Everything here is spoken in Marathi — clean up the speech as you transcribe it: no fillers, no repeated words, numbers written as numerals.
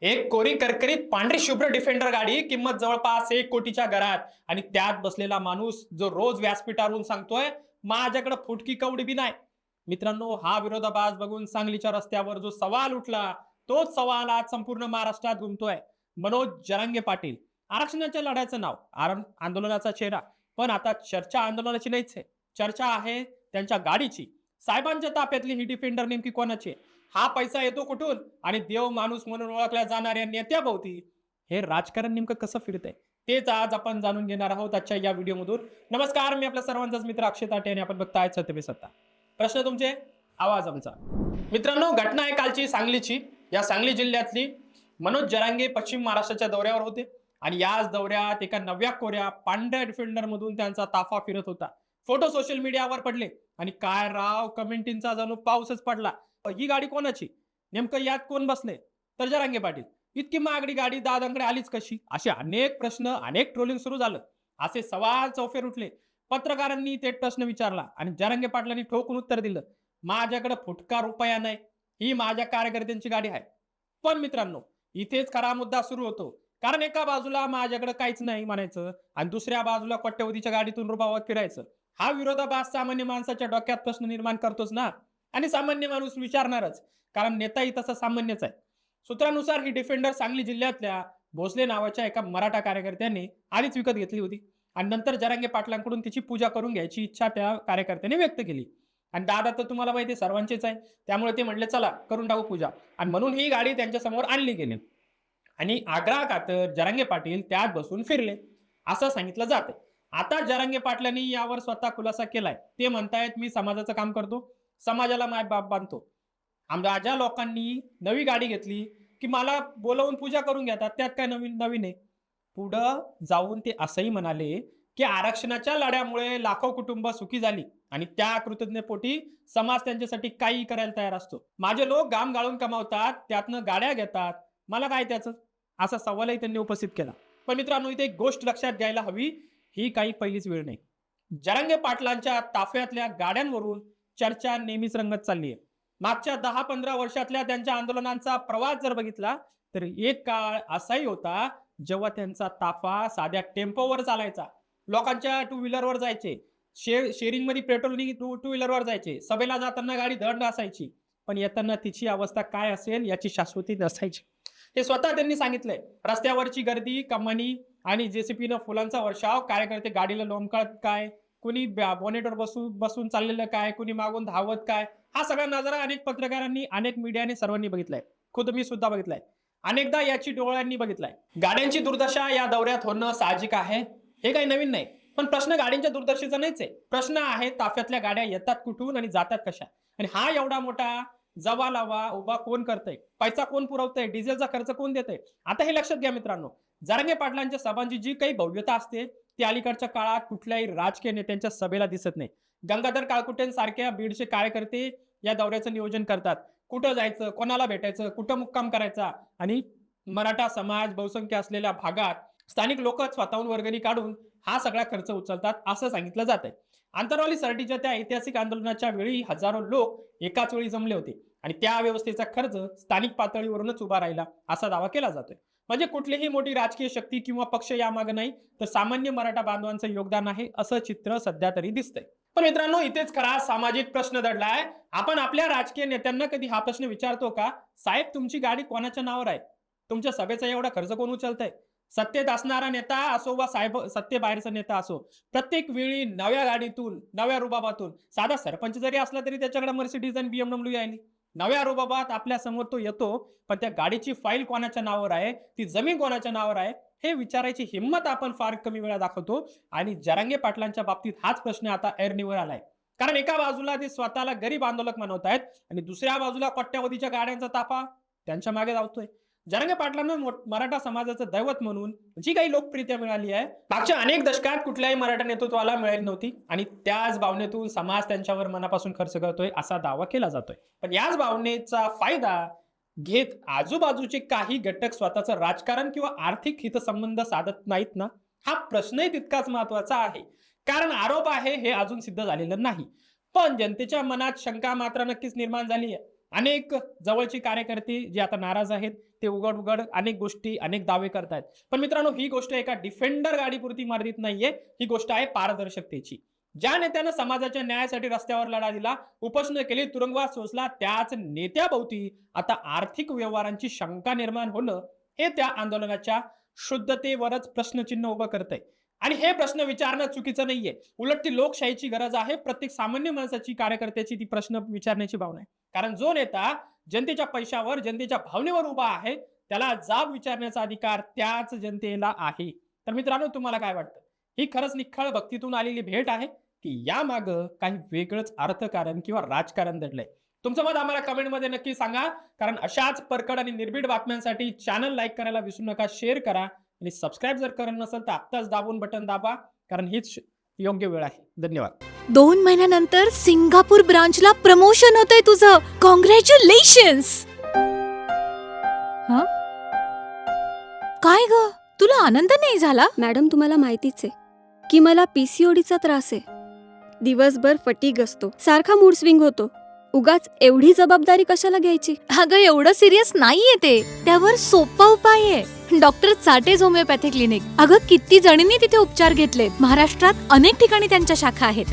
एक कोरी करकरीत पांढरी शुभ्र डिफेंडर गाडी, किंमत जवळपास 1 कोटीच्या घरात. आणि त्यात बसलेला माणूस जो रोज व्यासपीठावरून सांगतोय, माझ्याकडे फुटकी कवडी बी नाही. मित्रांनो, हा विरोधाभास बघून सांगलीच्या रस्त्यावर जो सवाल उठला, तोच सवाल आज संपूर्ण महाराष्ट्रात घुमतोय. मनोज जरांगे पाटील, आरक्षणाच्या लढ्याचं नाव, आंदोलनाचा चेहरा. पण आता चर्चा आंदोलनाची नाहीच आहे, चर्चा आहे त्यांच्या गाडीची. साहेबांच्या ताफ्यातली ही डिफेंडर नेमकी कोणाची आहे? हा पैसा येतो कुठून? आणि देव माणूस म्हणून ओळखल्या जाणाऱ्या नेत्याभोवती हे राजकारण नेमकं कसं फिरतंय, तेच आज आपण जाणून घेणार आहोत आजच्या या व्हिडिओमधून. नमस्कार, मी आपल्या सर्वांचाच मित्र अक्षय ताटे आणि आपण बघताय सत्य पे सत्ता. प्रश्न तुमचे, आवाज आमचा. मित्रांनो, घटना आहे कालची सांगलीची. या सांगली जिल्ह्यातली मनोज जरांगे पश्चिम महाराष्ट्राच्या दौऱ्यावर होते आणि याच दौऱ्यात एका नव्या कोऱ्या पांढऱ्या डिफेंडर मधून त्यांचा ताफा फिरत होता. फोटो सोशल मीडियावर पडले आणि काय राव, कमेंटींचा जणू पाऊसच पडला. ही गाडी कोणाची? नेमकं यात कोण बसले? तर जरांगे पाटील. इतकी महागडी गाडी दादांकडे आलीच कशी? असे अनेक प्रश्न, अनेक ट्रोलिंग सुरू झालं. असे सवाल चौफेर उठले. पत्रकारांनी ते प्रश्न विचारला आणि जरांगे पाटलांनी ठोकून उत्तर दिलं, माझ्याकडे फुटका रुपया नाही, ही माझ्या कार्यकर्त्यांची गाडी आहे. पण मित्रांनो, इथेच खरा मुद्दा सुरू होतो. कारण एका बाजूला माझ्याकडे काहीच नाही म्हणायचं आणि दुसऱ्या बाजूला कोट्यवधीच्या गाडीतून रुबाबात फिरायचं. हा विरोधाभास सामान्य माणसाच्या डोक्यात प्रश्न निर्माण करतोच ना. आणि सामान्य माणूस विचारणारच, कारण नेताही तसा सामान्यच आहे. सूत्रानुसार ही डिफेंडर सांगली जिल्ह्यातल्या भोसले नावाच्या एका मराठा कार्यकर्त्यांनी आधीच विकत घेतली होती आणि नंतर जरांगे पाटलांकडून तिची पूजा करून घ्यायची इच्छा त्या कार्यकर्त्याने व्यक्त केली. आणि दादा तर तुम्हाला माहिती आहे सर्वांचेच आहे, त्यामुळे ते म्हटले चला करून टाकू पूजा. आणि म्हणून ही गाडी त्यांच्या समोर आणली गेली आणि आग्रह खातर जरांगे पाटील त्यात बसून फिरले असं सांगितलं जातं. आता जरांगे पाटलांनी यावर स्वतः खुलासा केलाय. ते म्हणतायत, मी समाजाचं काम करतो, समाजाला माय बाप बांधतो. माझ्या लोकांनी नवी गाडी घेतली की मला बोलवून पूजा करून घेतात, त्यात काय नवीन नवीन आहे? पुढं जाऊन ते असंही म्हणाले की आरक्षणाच्या लढ्यामुळे लाखो कुटुंब सुखी झाली आणि त्या कृतज्ञतेपोटी समाज त्यांच्यासाठी काही करायला तयार असतो. माझे लोक घाम गाळून कमावतात, त्यातनं गाड्या घेतात, मला काय त्याचं? असा सवालही त्यांनी उपस्थित केला. पण मित्रांनो, इथे एक गोष्ट लक्षात घ्यायला हवी, ही काही पहिलीच वेळ नाही. जरांगे पाटलांच्या ताफ्यातल्या गाड्यांवरून चर्चा नेहमीच रंगत चालली आहे. मागच्या 10-15 वर्षातल्या त्यांच्या आंदोलनांचा प्रवास जर बघितला तर एक काळ असाही होता जेव्हा त्यांचा ताफा साध्या टेम्पोवर चालायचा, लोकांच्या टू व्हीलरवर जायचे, शेअरिंग मध्ये पेट्रोल टू व्हीलरवर जायचे, सभेला जाताना गाडी दंड असायची, पण येताना तिची अवस्था काय असेल याची शाश्वती नसायची. हे स्वतः त्यांनी सांगितलंय. रस्त्यावरची गर्दी, कमानी आणि जेसीपीनं फुलांचा वर्षाव, कार्यकर्ते गाडीला लोंबकळत काय, कुणी बॉनेटवर बसून चाललेलं काय, कुणी मागून धावत काय, हा सगळा नजारा अनेक पत्रकारांनी, अनेक मीडियाने सर्वांनी बघितलाय. खुद मी सुद्धा बघितलाय, अनेकदा याची डोळ्यांनी बघितलाय. गाड्यांची दुर्दशा या दौऱ्यात होणं साहजिक आहे, हे काही नवीन नाही. पण प्रश्न गाड्यांच्या दुर्दशेचा नाहीच आहे. प्रश्न आहे ताफ्यातल्या गाड्या येतात कुठून आणि जातात कशा? आणि हा एवढा मोठा जवा लावा उभा कोण करतंय? पैसा कोण पुरवतंय? डिझेलचा खर्च कोण देतंय? आता हे लक्षात घ्या मित्रांनो, जरांगे पाटलांच्या सभांची जी काही भव्यता असते ती अलीकडच्या काळात कुठल्याही राजकीय नेत्यांच्या सभेला दिसत नाही. गंगाधर काळकुटेंसारख्या बीडचे कार्यकर्ते या दौऱ्याचं नियोजन करतात. कुठं जायचं, कोणाला भेटायचं, कुठं मुक्काम करायचा, आणि मराठा समाज बहुसंख्य असलेल्या भागात स्थानिक लोक स्वतःहून वर्गणी काढून हा सगळा खर्च उचलतात असं सांगितलं जात आहे. आंतरवाली सरटीच्या त्या ऐतिहासिक आंदोलनाच्या वेळी हजारो लोक एकाच वेळी जमले होते आणि त्या व्यवस्थेचा खर्च स्थानिक पातळीवरूनच उभा राहिला असा दावा केला जातोय. म्हणजे कुठलीही मोठी राजकीय शक्ती किंवा पक्ष यामागे नाही, तर सामान्य मराठा बांधवांचं योगदान आहे असं चित्र सध्या तरी दिसतंय. पण मित्रांनो, इथेच खरा सामाजिक प्रश्न दडलाय. आपण आपल्या राजकीय नेत्यांना कधी हा प्रश्न विचारतो का, साहेब तुमची गाडी कोणाच्या नावावर आहे? तुमच्या सभेचा एवढा खर्च कोण उचलतंय? सत्तेत असणारा नेता असो वा साहेब सत्तेबाहेरचा नेता असो, प्रत्येक वेळी नव्या गाडीतून, नव्या रुबाबातून, साधा सरपंच जरी असला तरी त्याच्याकडे मर्सिडीज आणि BMW आहे, नव्या रुबाबात आपल्या समोर तो येतो, पण त्या गाडीची फाईल कोणाच्या नावावर आहे, ती जमीन कोणाच्या नावावर आहे, हे विचारायची हिंमत आपण फार कमी वेळा दाखवतो. आणि जरांगे पाटलांच्या बाबतीत हाच प्रश्न आता ऐरणीवर आलाय. कारण एका बाजूला ते स्वतःला गरीब आंदोलक म्हणवतायत आणि दुसऱ्या बाजूला कोट्यावधीच्या गाड्यांचा ताफा त्यांच्या मागे धावतोय. जरांगे पाटलांना मराठा समाजाचं दैवत म्हणून जी काही लोकप्रियता मिळाली आहे, मागच्या अनेक दशकात कुठल्याही मराठा नेतृत्वाला मिळाली नव्हती आणि त्याच भावनेतून समाज त्यांच्यावर मनापासून खर्च करतोय असा दावा केला जातोय. पण याच भावनेचा फायदा घेत आजूबाजूचे काही घटक स्वतःचं राजकारण किंवा आर्थिक हितसंबंध साधत नाहीत ना, हा प्रश्नही तितकाच महत्वाचा आहे. कारण आरोप आहे हे अजून सिद्ध झालेलं नाही, पण जनतेच्या मनात शंका मात्र नक्कीच निर्माण झाली आहे. अनेक जवळचे कार्यकर्ते जे आता नाराज आहेत ते उघड उघड अनेक गोष्टी अनेक दावे करतायत. पण मित्रांनो, ही गोष्ट एका डिफेंडर गाडीपुरती मर्यादित नाहीये. ही गोष्ट आहे पारदर्शकतेची. ज्या नेत्यानं समाजाच्या न्यायासाठी रस्त्यावर लढा दिला, उपोषण केली, तुरुंगवास सोसला, त्याच नेत्याभोवती आता आर्थिक व्यवहारांची शंका निर्माण होणं हे त्या आंदोलनाच्या शुद्धतेवरच प्रश्नचिन्ह उभं करतंय. आणि हे प्रश्न विचारणं चुकीचं नाहीये. उलट ती लोकशाहीची गरज आहे. प्रत्येक सामान्य माणसाची, कार्यकर्त्याची ती प्रश्न विचारण्याची भावना आहे. कारण जो नेता जनतेच्या पैशावर, जनतेच्या भावनेवर उभा आहे, त्याला जाब विचारण्याचा अधिकार त्याच जनतेला आहे. तर मित्रांनो, तुम्हाला काय वाटतं? ही खरंच निखळ भक्तीतून आलेली भेट आहे की यामागं काही वेगळंच अर्थकारण किंवा राजकारण दडलंय? तुमचं मत आम्हाला कमेंटमध्ये नक्की सांगा. कारण अशाच परखड आणि निर्भीड बातम्यांसाठी चॅनल लाईक करायला विसरू नका, शेअर करा आणि सबस्क्राईब जर करत नसेल तर आत्ताच दाबून बटन दाबा, कारण हीच योग्य वेळ आहे. धन्यवाद. 2 महिन्यानंतर सिंगापूर ब्रांचला प्रमोशन होतंय तुझं. कॉंग्रॅच्युलेशन्स. काय ग, तुला आनंद नाही झाला? मॅडम, तुम्हाला माहितीच आहे की मला पीसीओडीचा त्रास आहे. दिवसभर फटीग असतो, सारखा मूड स्विंग होतो. उगाच एवढी जबाबदारी कशाला घ्यायची? अगं, एवढं सिरियस नाहीये ते. त्यावर सोपा उपाय आहे. डॉक्टर चाटेज होमिओपॅथी क्लिनिक. अगं, किती जणींनी तिथे उपचार घेतलेत. महाराष्ट्रात अनेक ठिकाणी त्यांच्या शाखा आहेत.